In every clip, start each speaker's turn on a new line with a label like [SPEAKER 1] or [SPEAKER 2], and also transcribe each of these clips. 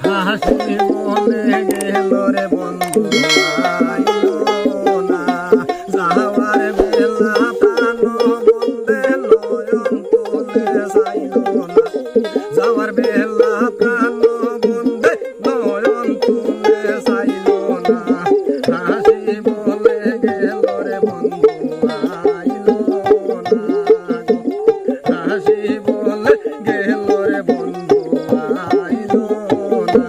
[SPEAKER 1] হাসি বলে গেল রে বন্ধু আইলো না যাওয়ার বেলা প্রাণ বন্ধে নয়ন তুলে চাইলো না যাওয়ার বেলা প্রাণ বন্ধে নয়ন তুলে চাইলো না হাসি বলে গেল রে বন্ধু আইলো না হাসি বলে গেল রে বন্ধু আইলো না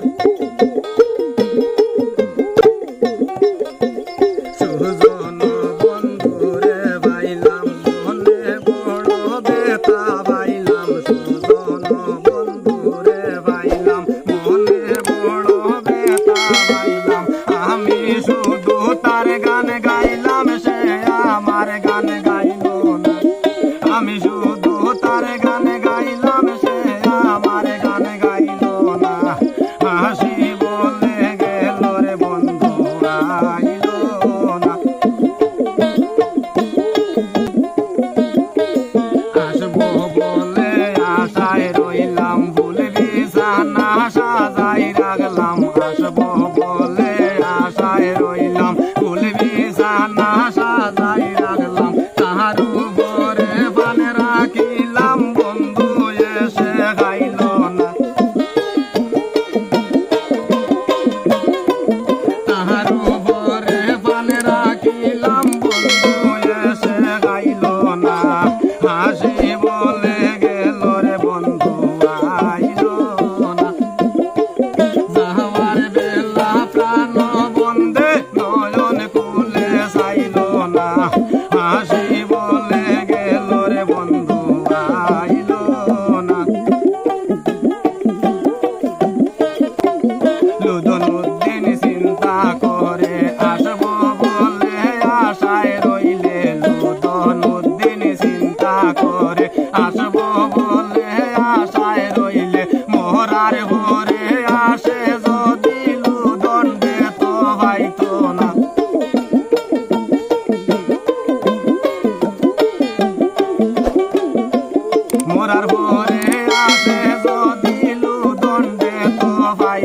[SPEAKER 1] সুজন বন্ধুরে বাইলাম মনে বড় বেতা বাইলাম সুজন বন্ধুরে বাইলাম মনে বড় বেতা বাইলাম আমি শুধু তার গান গাইলাম সে আমার গান গাইলো না আমি শুধু তার গান গাইলাম সে আমার গান গাইলো না হাসি বলে গেল রে বন্ধু আইলো না আসবো বলে আশায় রইলাম ভুলবি জানা সাজাই রাখলাম আসবো বলে আশায় রইলাম ভুলবি জানা সাজাই রাখলাম তাহার উপরে বান রাখিলাম বন্ধু এসে গাইল না তাহার উপরে বান রাখিলাম বন্ধু এসে গাইল না হাসি বলে গেল রে বন্ধু আইল না যাওয়ার বেলা প্রাণ বন্ধে নয়ন কুলে চাইল না হাসি বলে গেল রে বন্ধু আইল না লুদন উদ্দিন চিন্তা করে আসবো বলে আশায় রইলে লুদন উদ্দিন চিন্তা করে আসবো বলে আশায় রইলে মোহরার ভোরে আসে যদি লুদন বেত হইতো না মোরার ভোরে আসে যদি লুদন বেত ভাই